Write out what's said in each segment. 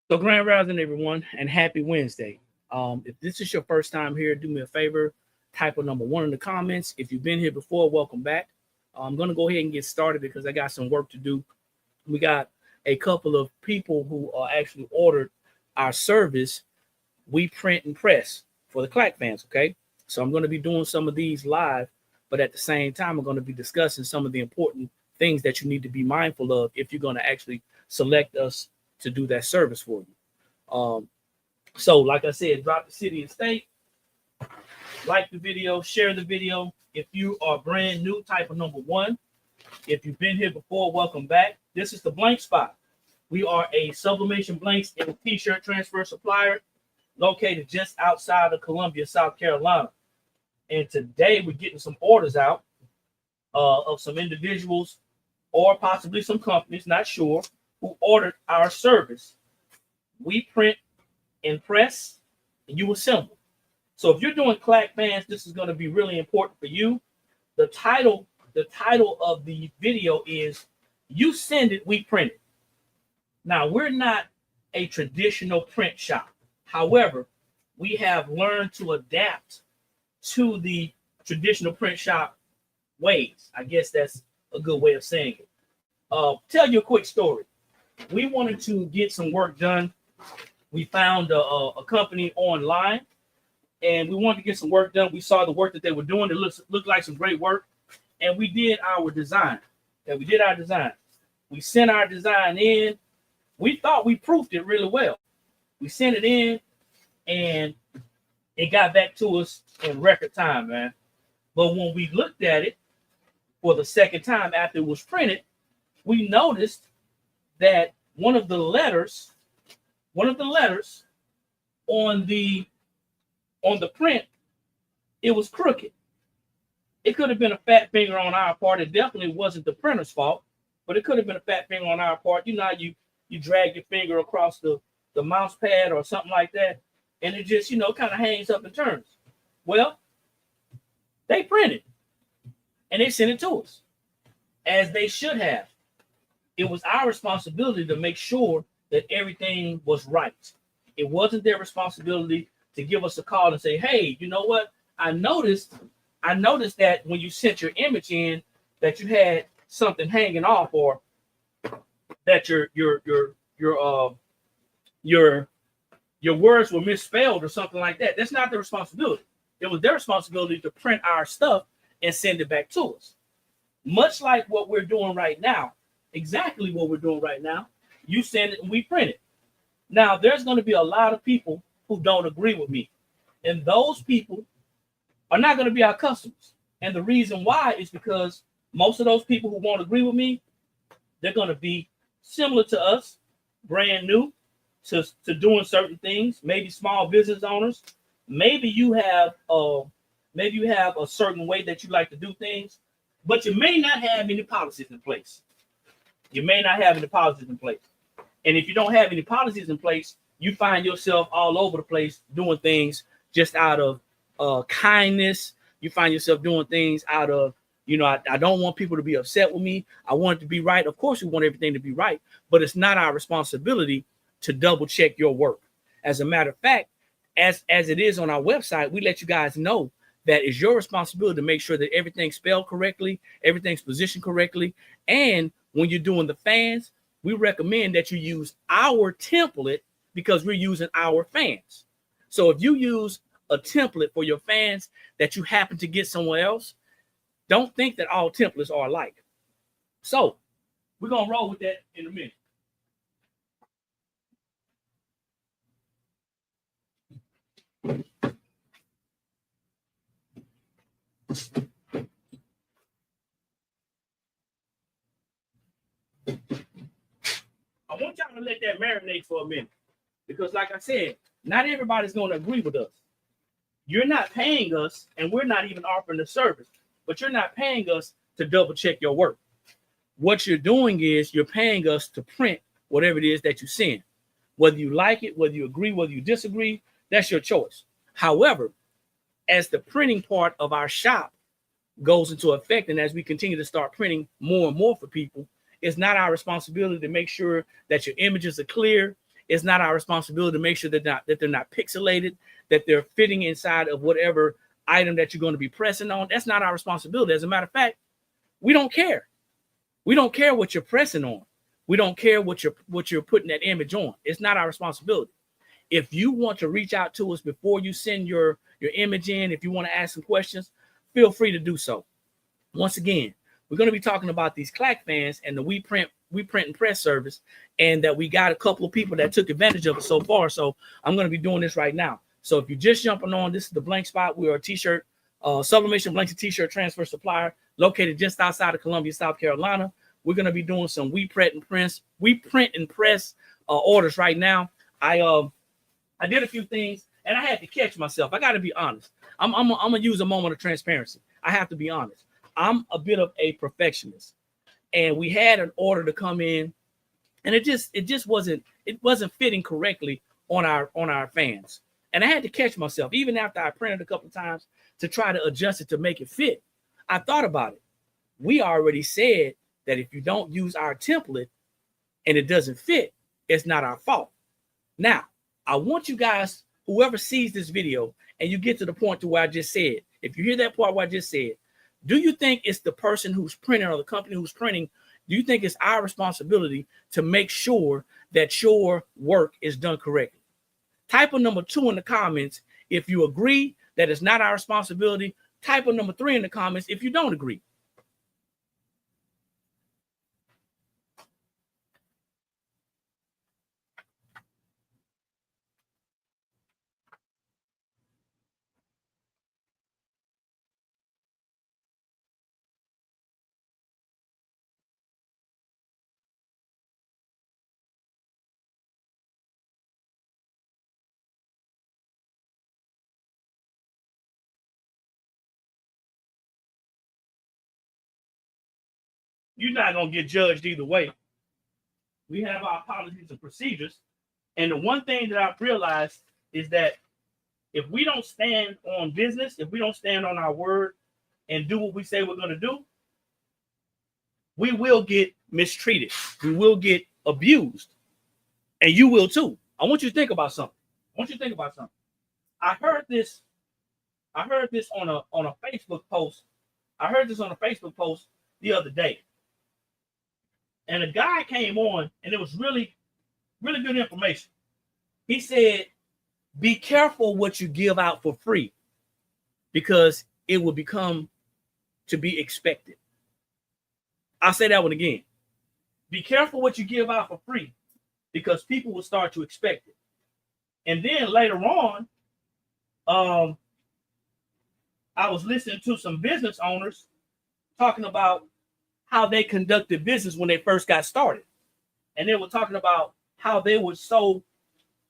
So grand rising, everyone, and happy Wednesday. If this is your first time here, do me a favor, type a number one in the comments. If you've been here before, welcome back. I'm going to go ahead and get started because I got some work to do. We got a couple of people who actually ordered our service. We print and press for the Clack Fans, okay? So I'm going to be doing some of these live, but at the same time, I'm going to be discussing some of the important things that you need to be mindful of if you're going to actually select us to do that service for you. So like I said, drop the city and state, like the video, share the video. If you are brand new, type of number one. If you've been here before, welcome back. This is the blank spot. We are a sublimation blanks and t-shirt transfer supplier located just outside of Columbia, South Carolina. And today we're getting some orders out of some individuals or possibly some companies, not sure, who ordered our service. We print and press, and you assemble. So if you're doing Clack Fans, this is going to be really important for you. The title of the video is "You Send It, We Print It." Now, we're not a traditional print shop. However, we have learned to adapt to the traditional print shop ways. I guess that's a good way of saying it. Tell you a quick story. We wanted to get some work done. We found a company online, and we wanted to get some work done. We saw the work that they were doing. It looked like some great work, and we did our design. We sent our design in. We thought we proofed it really well. We sent it in, and it got back to us in record time, man. But when we looked at it for the second time after it was printed, we noticed that one of the letters on the print, it was crooked. It could have been a fat finger on our part. It definitely wasn't the printer's fault, but it could have been a fat finger on our part. You know how you drag your finger across the mouse pad or something like that, and it just, kind of hangs up and turns. Well, they printed and they sent it to us, as they should have. It was our responsibility to make sure that everything was right. It wasn't their responsibility to give us a call and say, "Hey, you know what? I noticed that when you sent your image in, that you had something hanging off, or that your words were misspelled or something like that." That's not their responsibility. It was their responsibility to print our stuff and send it back to us. Much like what we're doing right now, exactly what we're doing right now. You send it and we print it. Now, there's going to be a lot of people who don't agree with me, and those people are not going to be our customers. And the reason why is because most of those people who won't agree with me, they're going to be similar to us, brand new to doing certain things. Maybe small business owners. Maybe you have a certain way that you like to do things, but you may not have any policies in place. And if you don't have any policies in place, you find yourself all over the place doing things just out of kindness. You find yourself doing things out of, I don't want people to be upset with me. I want it to be right. Of course, we want everything to be right, but it's not our responsibility to double check your work. As a matter of fact, as it is on our website, we let you guys know that it's your responsibility to make sure that everything's spelled correctly, everything's positioned correctly. And when you're doing the fans, we recommend that you use our template because we're using our fans. So if you use a template for your fans that you happen to get somewhere else, don't think that all templates are alike. So we're going to roll with that in a minute. I want y'all to let that marinate for a minute, because like I said, not everybody's going to agree with us. You're not paying us, and we're not even offering the service, but you're not paying us to double check your work. What you're doing is you're paying us to print whatever it is that you send. Whether you like it, whether you agree, whether you disagree, that's your choice. However, as the printing part of our shop goes into effect, and as we continue to start printing more and more for people, it's not our responsibility to make sure that your images are clear It's not our responsibility to make sure that they're not pixelated, that they're fitting inside of whatever item that you're going to be pressing on. That's not our responsibility. As a matter of fact, we don't care. We don't care what you're pressing on. We don't care what you're putting that image on. It's not our responsibility. If you want to reach out to us before you send your image in, if you want to ask some questions, feel free to do so. Once again, we're going to be talking about these Clack Fans and the We Print and Press service, and that we got a couple of people that took advantage of it so far. So I'm going to be doing this right now. So if you're just jumping on, this is the Blank Spot. We are a t-shirt, sublimation blanks and t-shirt transfer supplier located just outside of Columbia, South Carolina. We're going to be doing some We Print and Press orders right now. I did a few things and I had to catch myself. I got to be honest. I'm going to use a moment of transparency. I have to be honest. I'm a bit of a perfectionist, and we had an order to come in, and it just wasn't fitting correctly on our fans. And I had to catch myself, even after I printed a couple of times to try to adjust it to make it fit. I thought about it. We already said that if you don't use our template and it doesn't fit, it's not our fault. Now, I want you guys, whoever sees this video and you get to the point to where I just said, if you hear that part where I just said, do you think it's the person who's printing or the company who's printing? Do you think it's our responsibility to make sure that your work is done correctly? Type a number 2 in the comments if you agree that it's not our responsibility. Type a number 3 in the comments if you don't agree. You're not going to get judged either way. We have our policies and procedures. And the one thing that I've realized is that if we don't stand on business, if we don't stand on our word and do what we say we're going to do, we will get mistreated. We will get abused. And you will too. I want you to think about something. I heard this on a Facebook post. I heard this on a Facebook post the other day. And a guy came on, and it was really, really good information. He said, be careful what you give out for free, because it will become to be expected. I'll say that one again. Be careful what you give out for free, because people will start to expect it. And then later on, I was listening to some business owners talking about how they conducted business when they first got started. And they were talking about how they were so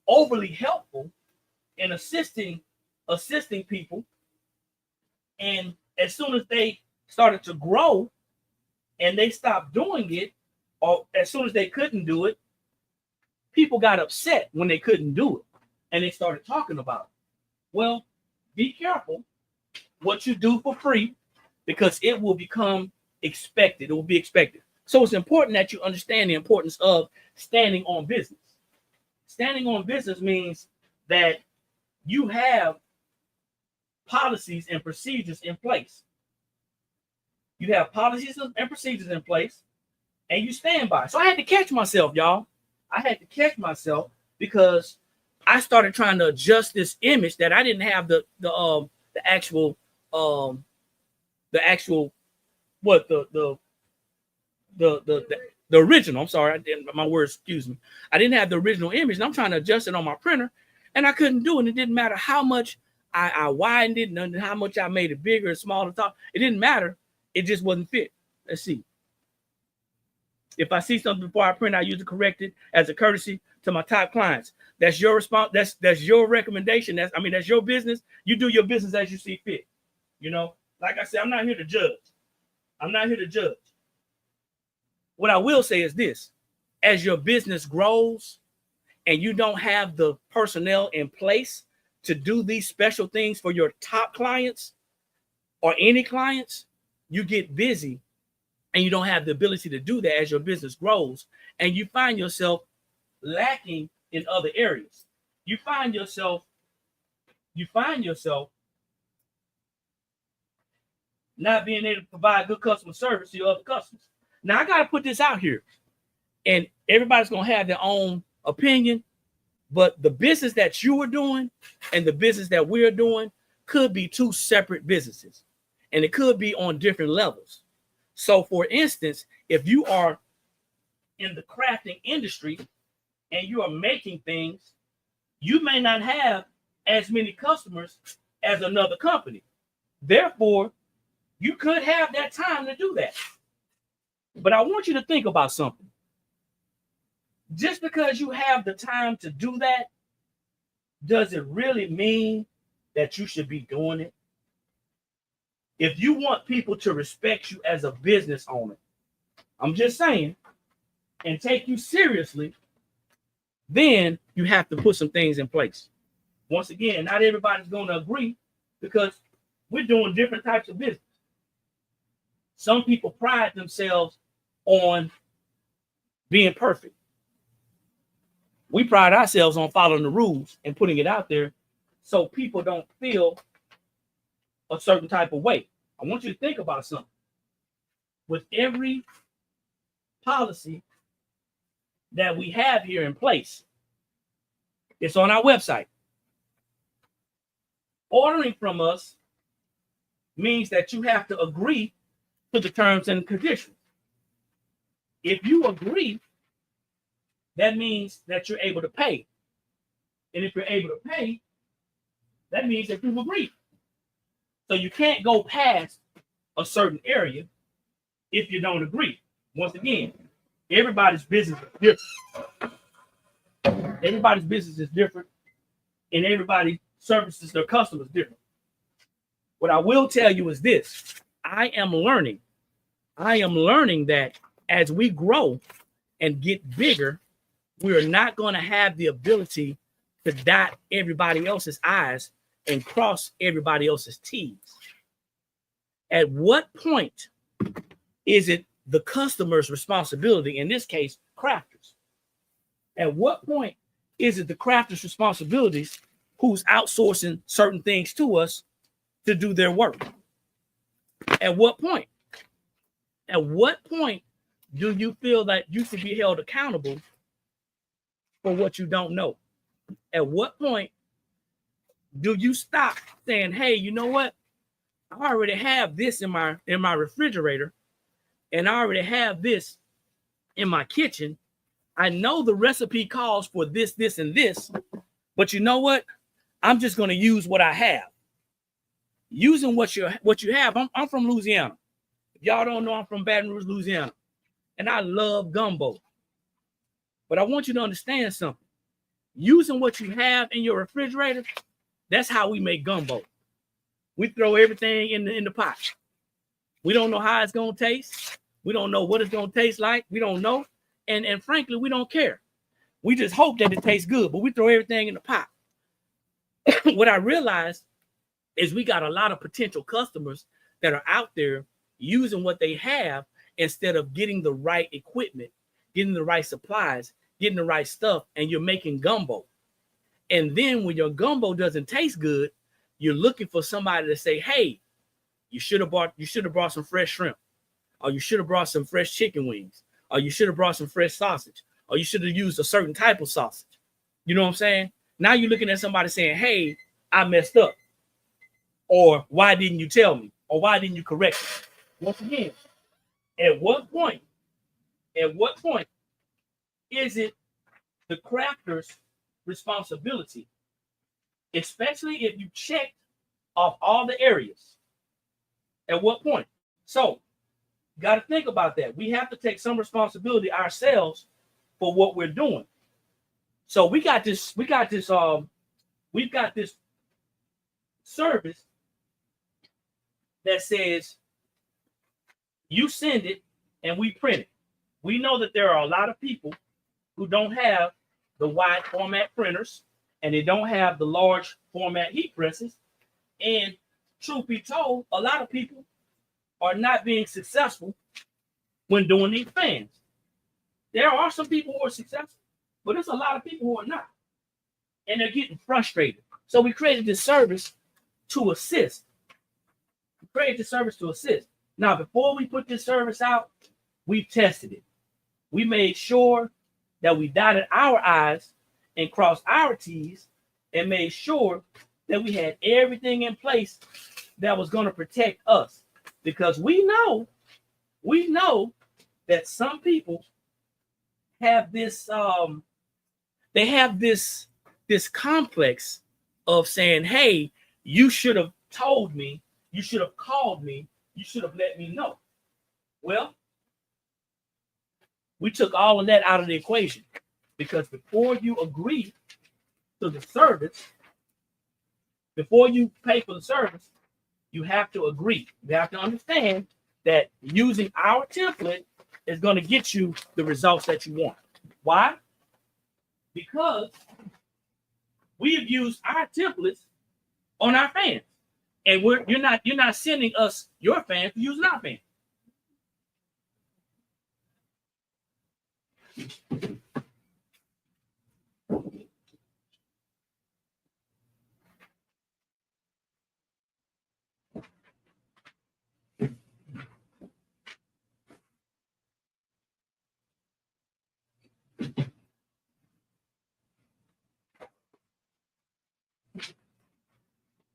overly helpful in assisting people. And as soon as they started to grow and they stopped doing it, or as soon as they couldn't do it, people got upset when they couldn't do it. And they started talking about it. Well, be careful what you do for free, because it will become expected. It will be expected. So it's important that you understand the importance of standing on business. Standing on business means that you have policies and procedures in place. You have policies and procedures in place, and you stand by. So I had to catch myself, y'all. I had to catch myself, because I started trying to adjust this image that I didn't have the actual original. I'm sorry, my words, excuse me. I didn't have the original image, and I'm trying to adjust it on my printer, and I couldn't do it. It didn't matter how much I widened it and how much I made it bigger and smaller. It didn't matter. It just wasn't fit. Let's see. If I see something before I print, I usually correct it as a courtesy to my top clients. That's your response. That's your recommendation. That's your business. You do your business as you see fit. You know, like I said, I'm not here to judge. What I will say is this: as your business grows and you don't have the personnel in place to do these special things for your top clients or any clients, you get busy and you don't have the ability to do that as your business grows, and you find yourself lacking in other areas. You find yourself not being able to provide good customer service to your other customers. Now I got to put this out here, and everybody's gonna have their own opinion, but the business that you are doing and the business that we're doing could be two separate businesses, and it could be on different levels. So for instance, if you are in the crafting industry and you are making things, you may not have as many customers as another company. Therefore, you could have that time to do that. But I want you to think about something. Just because you have the time to do that, does it really mean that you should be doing it? If you want people to respect you as a business owner, I'm just saying, and take you seriously, then you have to put some things in place. Once again, not everybody's going to agree because we're doing different types of business. Some people pride themselves on being perfect. We pride ourselves on following the rules and putting it out there so people don't feel a certain type of way. I want you to think about something. With every policy that we have here in place, it's on our website. Ordering from us means that you have to agree to the terms and conditions. If you agree, that means that you're able to pay. And if you're able to pay, that means that you've agreed. So you can't go past a certain area if you don't agree. Once again, everybody's business is different. Everybody's business is different, and everybody services their customers different. What I will tell you is this. I am learning that as we grow and get bigger, we're not going to have the ability to dot everybody else's I's and cross everybody else's T's. At what point is it the customer's responsibility, in this case, crafters? At what point is it the crafter's responsibilities who's outsourcing certain things to us to do their work? At what point? At what point do you feel that you should be held accountable for what you don't know? At what point do you stop saying, hey, you know what? I already have this in my refrigerator, and I already have this in my kitchen. I know the recipe calls for this, this, and this, but you know what? I'm just going to use what I have. Using what you have. I'm from Louisiana. If y'all don't know, I'm from Baton Rouge, Louisiana, and I love gumbo. But I want you to understand something. Using what you have in your refrigerator, that's how we make gumbo. We throw everything in the pot. We don't know how it's going to taste. We don't know what it's going to taste like. We don't know. And frankly, we don't care. We just hope that it tastes good, but we throw everything in the pot. What I realized is we got a lot of potential customers that are out there using what they have instead of getting the right equipment, getting the right supplies, getting the right stuff, and you're making gumbo. And then when your gumbo doesn't taste good, you're looking for somebody to say, hey, you should have brought some fresh shrimp, or you should have brought some fresh chicken wings, or you should have brought some fresh sausage, or you should have used a certain type of sausage. You know what I'm saying? Now you're looking at somebody saying, hey, I messed up. Or why didn't you tell me? Or why didn't you correct me? Once again, at what point is it the crafter's responsibility, especially if you checked off all the areas? At what point? So, got to think about that. We have to take some responsibility ourselves for what we're doing. So we've got this service that says you send it and we print it. We know that there are a lot of people who don't have the wide format printers and they don't have the large format heat presses. And truth be told, a lot of people are not being successful when doing these fans. There are some people who are successful, but there's a lot of people who are not. And they're getting frustrated. So we created this service to assist. We created this service to assist. Now, before we put this service out, we tested it. We made sure that we dotted our I's and crossed our T's and made sure that we had everything in place that was going to protect us. Because we know that some people have this, they have this complex of saying, hey, you should have told me, you should have called me, you should have let me know. Well, we took all of that out of the equation, because before you agree to the service, before you pay for the service, you have to agree. You have to understand that using our template is going to get you the results that you want. Why? Because we have used our templates on our fans, and you're not sending us your fans for using our fans.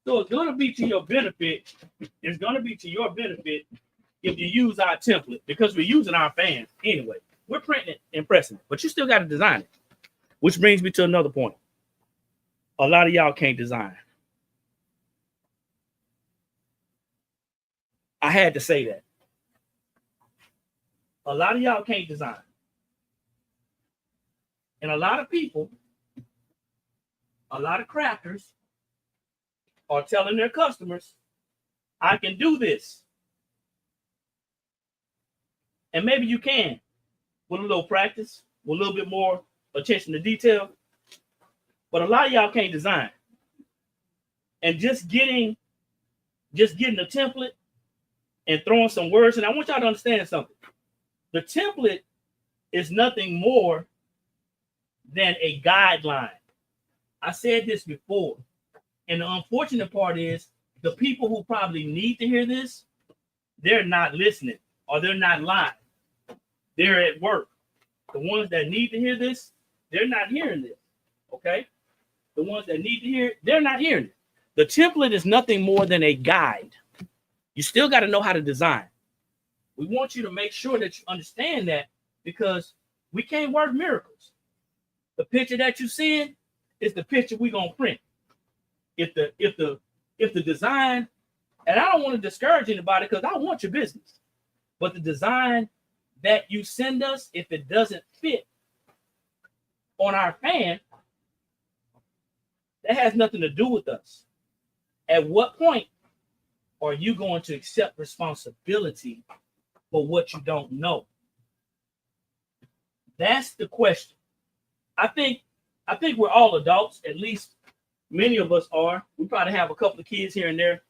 So it's going to be to your benefit. It's going to be to your benefit if you use our template, because we're using our fans anyway. We're printing it and pressing it, but you still got to design it. Which brings me to another point. A lot of y'all can't design. I had to say that. A lot of y'all can't design. And a lot of people, a lot of crafters are telling their customers, I can do this. And maybe you can, with a little practice, with a little bit more attention to detail. But a lot of y'all can't design. And just getting a template and throwing some words, and I want y'all to understand something. The template is nothing more than a guideline. I said this before. And the unfortunate part is the people who probably need to hear this, they're not listening, or they're not live. They're at work. The ones that need to hear this, they're not hearing this. Okay? The ones that need to hear it, they're not hearing it. The template is nothing more than a guide. You still got to know how to design. We want you to make sure that you understand that, because we can't work miracles. The picture that you're seeing is the picture we're going to print. If the design, and I don't want to discourage anybody because I want your business, but the design that you send us, if it doesn't fit on our fan, that has nothing to do with us. At what point are you going to accept responsibility for what you don't know? That's the question. I think we're all adults, at least many of us are. We probably have a couple of kids here and there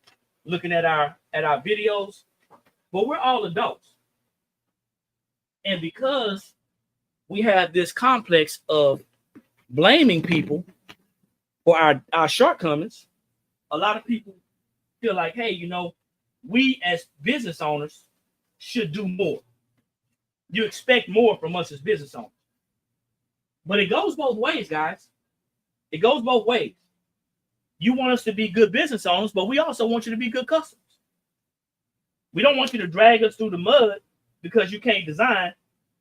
looking at our videos, but we're all adults. And because we have this complex of blaming people for our shortcomings, a lot of people feel like, hey, we as business owners should do more. You expect more from us as business owners. But it goes both ways, guys. It goes both ways. You want us to be good business owners, but we also want you to be good customers. We don't want you to drag us through the mud because you can't design,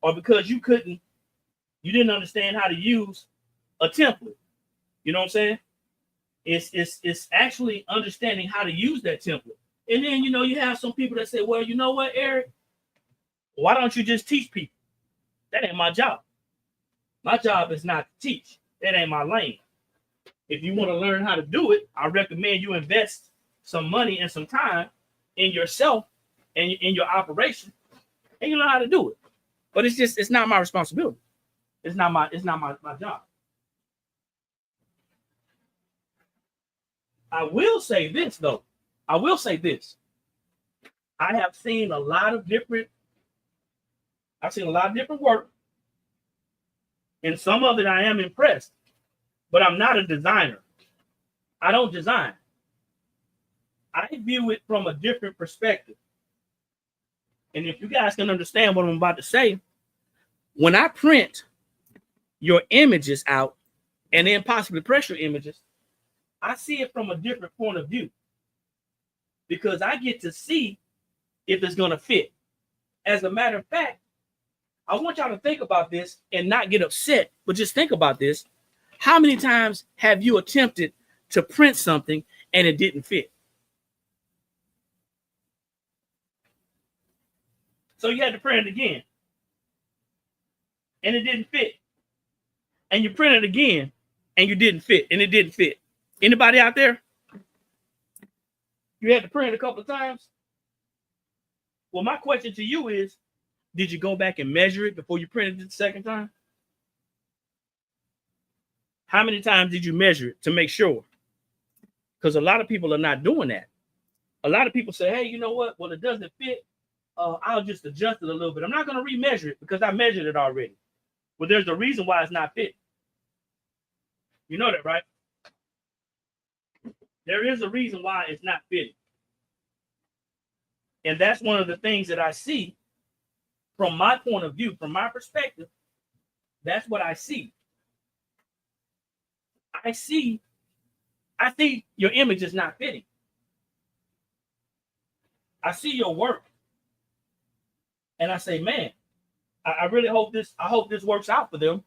or because you didn't understand how to use a template. You know what I'm saying? It's actually understanding how to use that template. And then, you have some people that say, well, you know what, Eric? Why don't you just teach people? That ain't my job. My job is not to teach. That ain't my lane. If you want to learn how to do it, I recommend you invest some money and some time in yourself and in your operation, and you learn how to do it. But it's not my responsibility. It's not my job. I will say this, though. I have seen a lot of different work And some of it I am impressed, but I'm not a designer. I don't design. I view it from a different perspective. And if you guys can understand what I'm about to say, when I print your images out and then possibly press your images, I see it from a different point of view because I get to see if it's going to fit. As a matter of fact, I want y'all to think about this and not get upset, but just think about this. How many times have you attempted to print something and it didn't fit? So you had to print it again and it didn't fit. And you print it again and you didn't fit and it didn't fit. Anybody out there? You had to print it a couple of times? Well, my question to you is, did you go back and measure it before you printed it the second time? How many times did you measure it to make sure? Because a lot of people are not doing that. A lot of people say, hey, you know what? Well, it doesn't fit. I'll just adjust it a little bit. I'm not going to remeasure it because I measured it already. Well, there's a reason why it's not fit. You know that, right? There is a reason why it's not fitting. And that's one of the things that I see from my point of view, from my perspective. That's what I see. I see your image is not fitting. I see your work. And I say, man, I really hope this works out for them,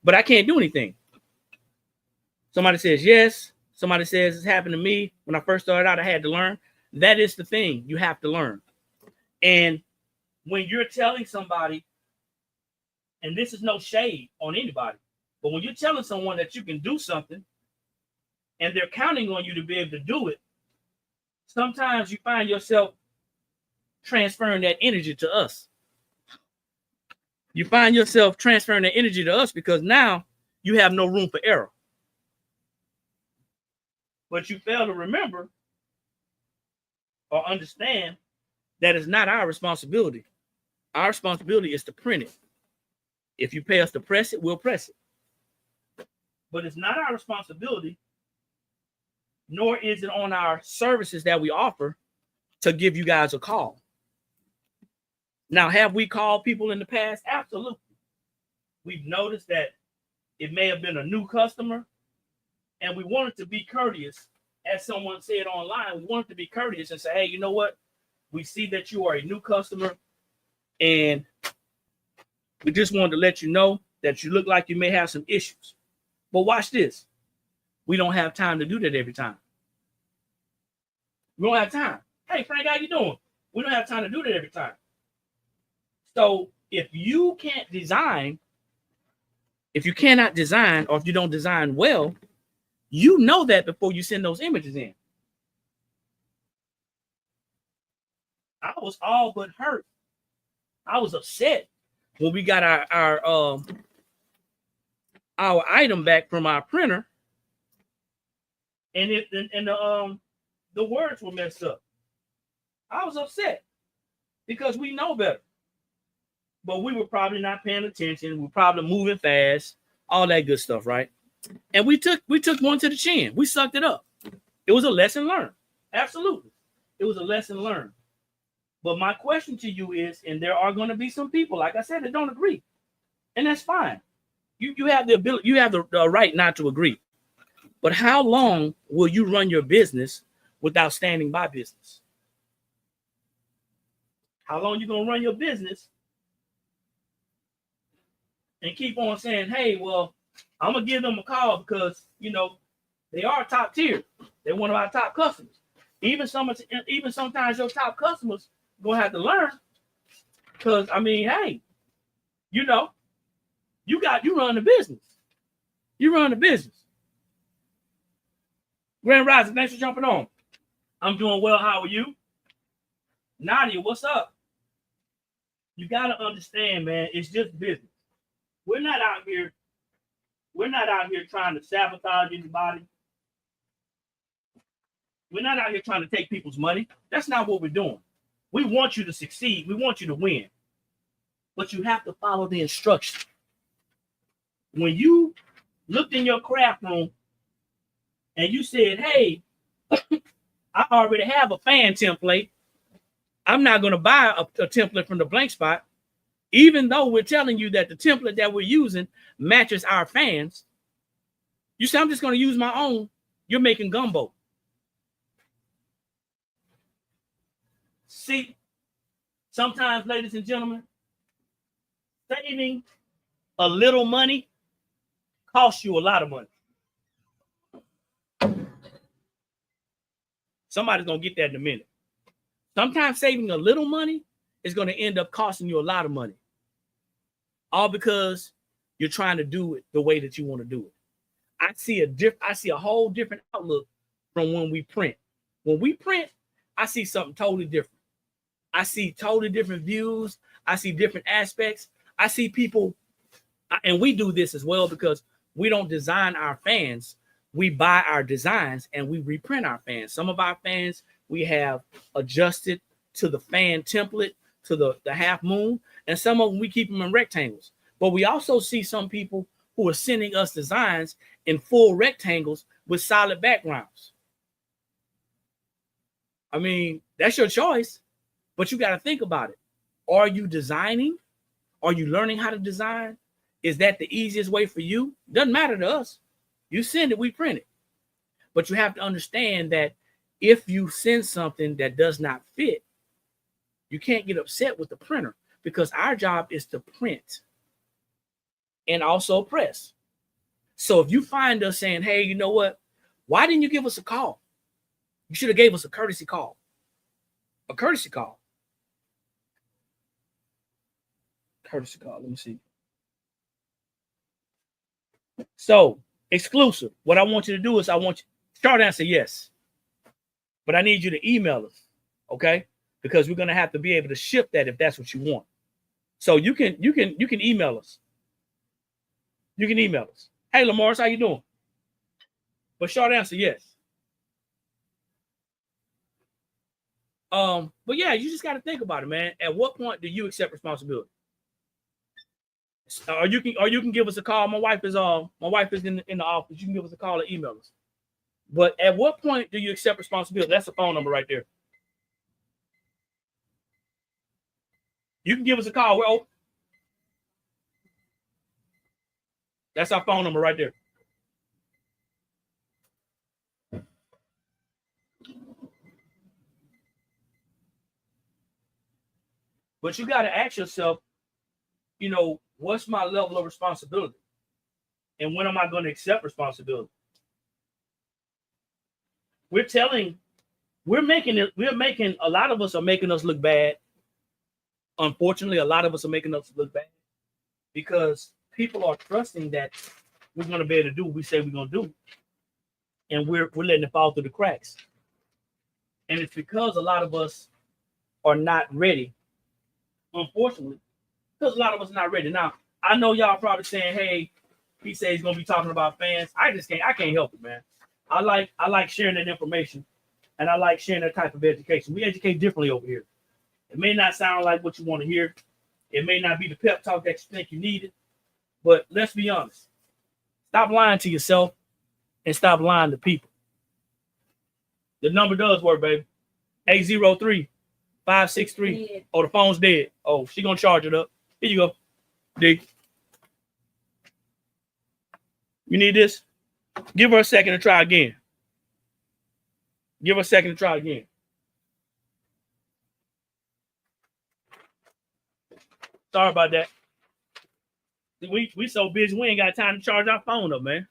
but I can't do anything. Somebody says yes. Somebody says it's happened to me. When I first started out, I had to learn. That is the thing. You have to learn. And when you're telling somebody, and this is no shade on anybody, but when you're telling someone that you can do something and they're counting on you to be able to do it, sometimes you find yourself transferring that energy to us. You find yourself transferring that energy to us because now you have no room for error. But you fail to remember or understand that it's not our responsibility. Our responsibility is to print it. If you pay us to press it, we'll press it. But it's not our responsibility, nor is it on our services that we offer to give you guys a call. Now, have we called people in the past? Absolutely. We've noticed that it may have been a new customer, and we wanted to be courteous. As someone said online, we wanted to be courteous and say, hey, you know what? We see that you are a new customer, and we just wanted to let you know that you look like you may have some issues. But watch this. We don't have time to do that every time. We don't have time. Hey, Frank, how you doing? We don't have time to do that every time. So if you can't design, if you cannot design, or if you don't design well, you know that before you send those images in. I was all but hurt. I was upset when we got our item back from our printer, and the words were messed up. I was upset because we know better, but we were probably not paying attention. We were probably moving fast, all that good stuff, right? And we took one to the chin. We sucked it up. It was a lesson learned. Absolutely, it was a lesson learned. But my question to you is, and there are going to be some people, like I said, that don't agree, and that's fine. You have the ability, you have the right not to agree. But how long will you run your business without standing by business? How long you gonna run your business and keep on saying, hey, well, I'm gonna give them a call because they are top tier. They're one of our top customers. Even sometimes your top customers gonna have to learn, because hey, you run the business. You run the business. Grand Rising, thanks for jumping on. I'm doing well. How are you? Nadia, what's up? You gotta understand, man, it's just business. We're not out here trying to sabotage anybody. We're not out here trying to take people's money. That's not what we're doing. We want you to succeed. We want you to win. But you have to follow the instructions. when you looked in your craft room and you said, hey, I already have a fan template. I'm not going to buy a template from the blank spot, even though we're telling you that the template that we're using matches our fans. You say, I'm just going to use my own. You're making gumbo. See, sometimes, ladies and gentlemen, saving a little money costs you a lot of money. Somebody's going to get that in a minute. Sometimes saving a little money is going to end up costing you a lot of money. All because you're trying to do it the way that you want to do it. I see a whole different outlook from when we print. When we print, I see something totally different. I see totally different views. I see different aspects. I see people, and we do this as well because we don't design our fans. We buy our designs and we reprint our fans. Some of our fans we have adjusted to the fan template, to the half moon, and some of them we keep them in rectangles. But we also see some people who are sending us designs in full rectangles with solid backgrounds. I mean, that's your choice, but you got to think about it. Are you designing? Are you learning how to design? Is that the easiest way for you? Doesn't matter to us. You send it, we print it. But you have to understand that if you send something that does not fit, you can't get upset with the printer because our job is to print and also press. So if you find us saying, hey, you know what? Why didn't you give us a call? You should have gave us a courtesy call. A courtesy call. Courtesy call. Let me see. So exclusive. What I want you to do is short answer yes. But I need you to email us. Okay? Because we're going to have to be able to ship that if that's what you want. So you can email us. You can email us. Hey, Lamars, how you doing? But short answer, yes. But yeah, you just got to think about it, man. At what point do you accept responsibility? Or you can give us a call. My wife is in the office. You can give us a call or email us. But at what point do you accept responsibility? That's the phone number right there. You can give us a call. Well, that's our phone number right there. But you got to ask yourself, you know, what's my level of responsibility? And when am I going to accept responsibility? A lot of us are making us look bad. Unfortunately, a lot of us are making us look bad because people are trusting that we're going to be able to do what we say we're going to do. And we're letting it fall through the cracks. And it's because a lot of us are not ready. Unfortunately, because a lot of us are not ready. Now, I know y'all probably saying, hey, he said he's going to be talking about fans. I can't help it, man. I like sharing that information, and I like sharing that type of education. We educate differently over here. It may not sound like what you want to hear. It may not be the pep talk that you think you needed, but let's be honest. Stop lying to yourself and stop lying to people. The number does work, baby. 803-563. Oh, the phone's dead. Oh, she gonna charge it up. Here you go, D. You need this? Give her a second to try again. Give her a second to try again. Sorry about that. We so busy, we ain't got time to charge our phone up, man.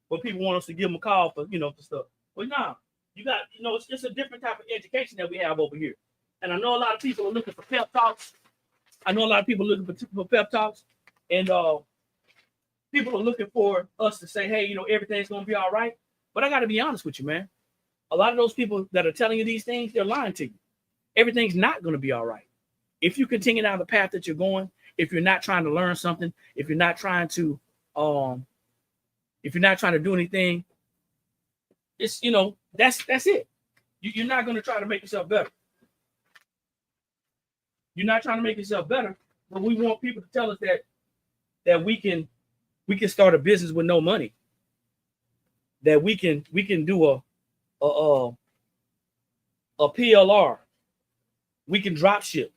But people want us to give them a call for stuff. But nah, it's just a different type of education that we have over here. And I know a lot of people are looking for pep talks. And people are looking for us to say, hey, everything's gonna be all right. But I gotta be honest with you, man. A lot of those people that are telling you these things, they're lying to you. Everything's not gonna be all right. If you continue down the path that you're going, if you're not trying to learn something, if you're not trying to do anything, it's that's it. You're not going to try to make yourself better. You're not trying to make yourself better, but we want people to tell us that we can we can start a business with no money. That we can do a PLR. We can drop ship.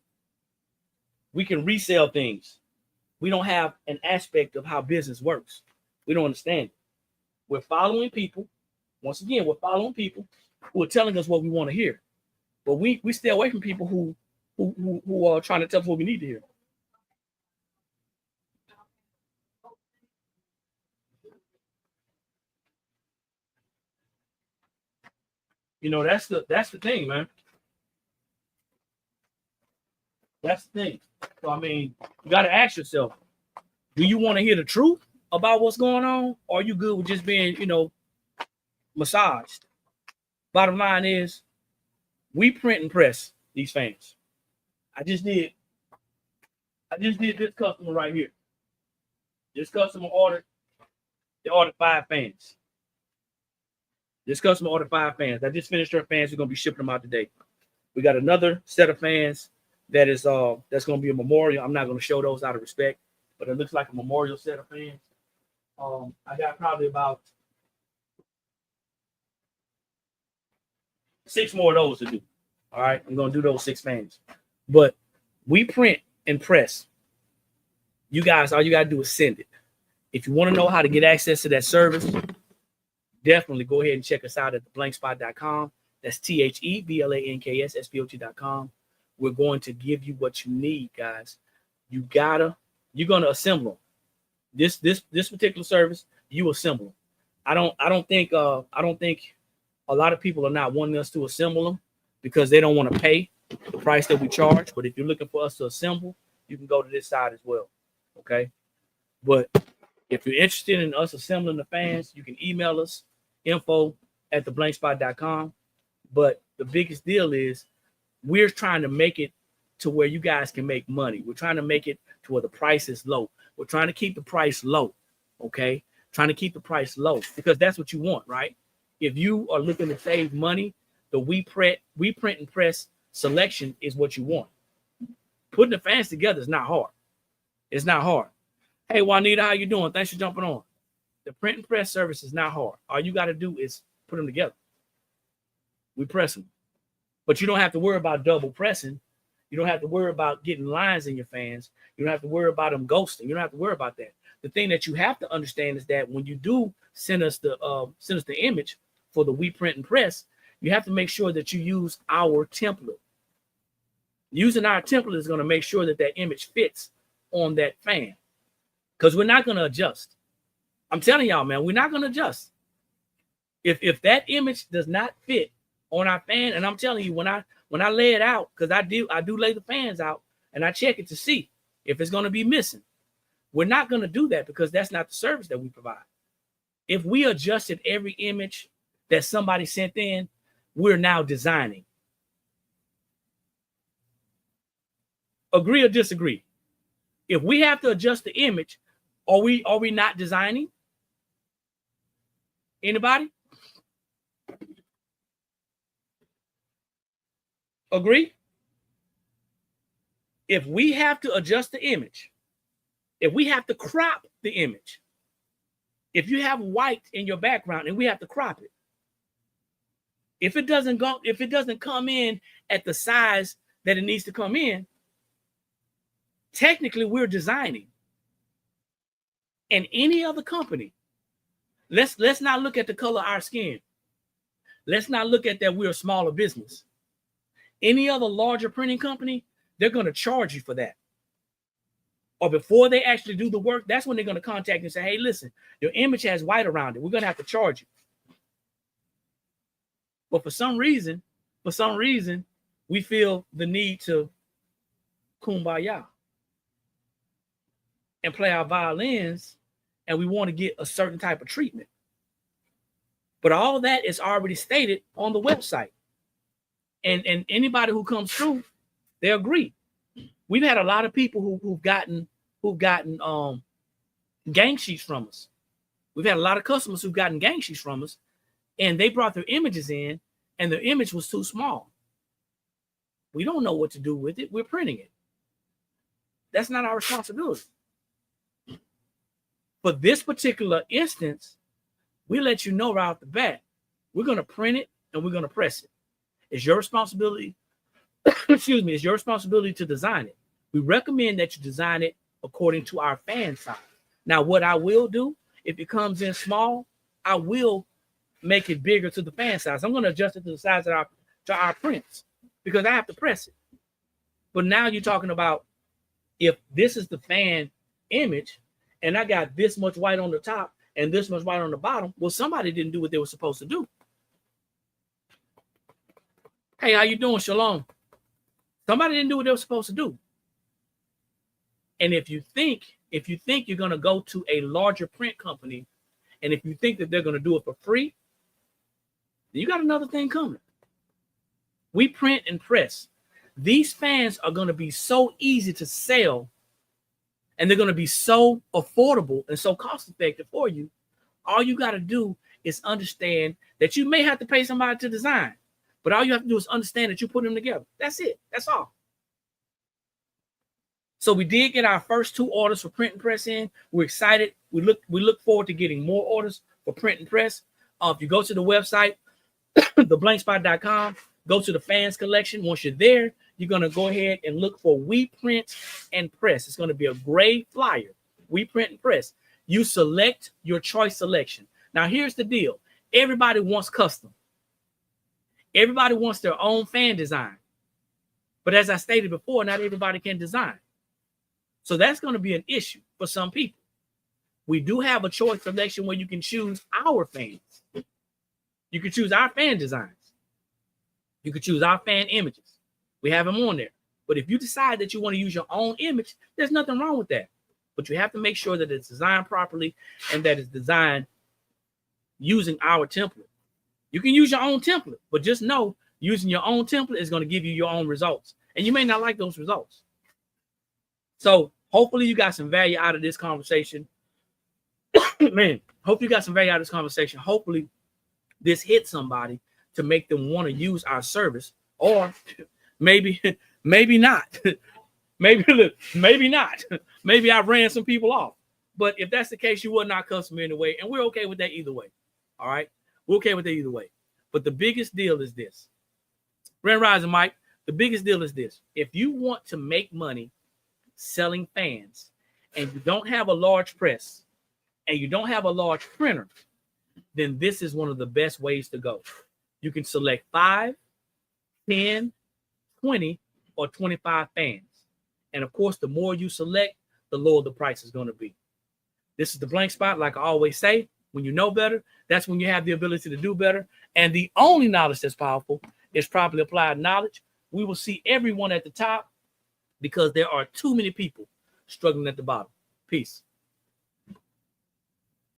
We can resell things. We don't have an aspect of how business works. We don't understand it. We're following people. Once again, we're following people who are telling us what we want to hear. But we stay away from people who are trying to tell us what we need to hear. You know, that's the thing, man. That's the thing. So I mean, you got to ask yourself, do you want to hear the truth about what's going on, or are you good with just being, massaged? Bottom line is, we print and press these fans. I just did this customer right here. This customer ordered 5 fans. This customer ordered 5 fans. I just finished her fans. We're gonna be shipping them out today. We got another set of fans that is that's gonna be a memorial. I'm not gonna show those out of respect, but it looks like a memorial set of fans. I got probably about 6 more of those to do. All right, I'm gonna do those 6 fans. But we print and press. You guys, all you gotta do is send it. If you want to know how to get access to that service, definitely go ahead and check us out at theblankspot.com. That's THEBLANKSSPOT.com. We're going to give you what you need, guys. You're gonna assemble them. This particular service, you assemble them. I don't think a lot of people are not wanting us to assemble them because they don't want to pay the price that we charge. But if you're looking for us to assemble, you can go to this side as well. Okay. But if you're interested in us assembling the fans, you can email us info@theblankspot.com. But the biggest deal is we're trying to make it to where you guys can make money. We're trying to make it to where the price is low. We're trying to keep the price low. Okay. Trying to keep the price low because that's what you want, right? If you are looking to save money, the we print and press selection is what you want. Putting the fans together is not hard. It's not hard. Hey, Juanita, how you doing? Thanks for jumping on. The print and press service is not hard. All you got to do is put them together. We press them. But you don't have to worry about double pressing. You don't have to worry about getting lines in your fans. You don't have to worry about them ghosting. You don't have to worry about that. The thing that you have to understand is that when you do send us the image for the we print and press, you have to make sure that you use our template. Using our template is going to make sure that that image fits on that fan. Because we're not going to adjust. I'm telling y'all, man, we're not going to adjust. If that image does not fit on our fan, and I'm telling you, when I lay it out, because I do lay the fans out and I check it to see if it's going to be missing. We're not going to do that because that's not the service that we provide. If we adjusted every image that somebody sent in, we're now designing. Agree or disagree? If we have to adjust the image, are we not designing? Anybody? Agree? If we have to adjust the image, if we have to crop the image, if you have white in your background and we have to crop it, if it doesn't come in at the size that it needs to come in, technically we're designing. And any other company, let's not look at the color of our skin. Let's not look at that we're a smaller business. Any other larger printing company, they're going to charge you for that. Or before they actually do the work, that's when they're going to contact you and say, hey, listen, your image has white around it. We're going to have to charge you. But for some reason, we feel the need to kumbaya and play our violins, and we want to get a certain type of treatment. But all that is already stated on the website. And anybody who comes through, they agree. We've had a lot of people who've gotten gang sheets from us. We've had a lot of customers who've gotten gang sheets from us, and they brought their images in, and their image was too small. We don't know what to do with it. We're printing it. That's not our responsibility. For this particular instance, we let you know right off the bat, we're going to print it and we're going to press it. It's your responsibility. Excuse me. It's your responsibility to design it. We recommend that you design it according to our fan size. Now, what I will do, if it comes in small, I will make it bigger to the fan size. I'm going to adjust it to the size of our prints because I have to press it. But now you're talking about if this is the fan image and I got this much white on the top and this much white on the bottom, well, somebody didn't do what they were supposed to do. Hey, how you doing, Shalom? Somebody didn't do what they were supposed to do. And if you think you're going to go to a larger print company, and if you think that they're going to do it for free, then you got another thing coming. We print and press. These fans are going to be so easy to sell, and they're going to be so affordable and so cost effective for you. All you got to do is understand that you may have to pay somebody to design, but all you have to do is understand that you put them together. That's it. That's all. So we did get our first 2 orders for print and press in. We're excited. We look forward to getting more orders for print and press. If you go to the website, theblankspot.com, go to the fans collection. Once you're there, you're going to go ahead and look for We Print and Press. It's going to be a gray flyer. We Print and Press. You select your choice selection. Now, here's the deal. Everybody wants custom. Everybody wants their own fan design. But as I stated before, not everybody can design. So that's going to be an issue for some people. We do have a choice selection where you can choose our fans. You can choose our fan designs. You can choose our fan images. We have them on there. But if you decide that you want to use your own image, there's nothing wrong with that. But you have to make sure that it's designed properly and that it's designed using our template. You can use your own template, but just know using your own template is going to give you your own results. And you may not like those results. So hopefully you got some value out of this conversation. Man, hope you got some value out of this conversation. Hopefully this hit somebody to make them want to use our service, or maybe not. maybe not. Maybe I ran some people off. But if that's the case, you were not customer anyway, and we're okay with that either way. All right? We're okay with that either way. But the biggest deal is this. Grand Rising, Mike, the biggest deal is this. If you want to make money selling fans and you don't have a large press and you don't have a large printer, then this is one of the best ways to go. You can select 5, 10, 20, or 25 fans. And of course, the more you select, the lower the price is going to be. This is the Blank Spot. Like I always say, when you know better, that's when you have the ability to do better. And the only knowledge that's powerful is properly applied knowledge. We will see everyone at the top because there are too many people struggling at the bottom. Peace.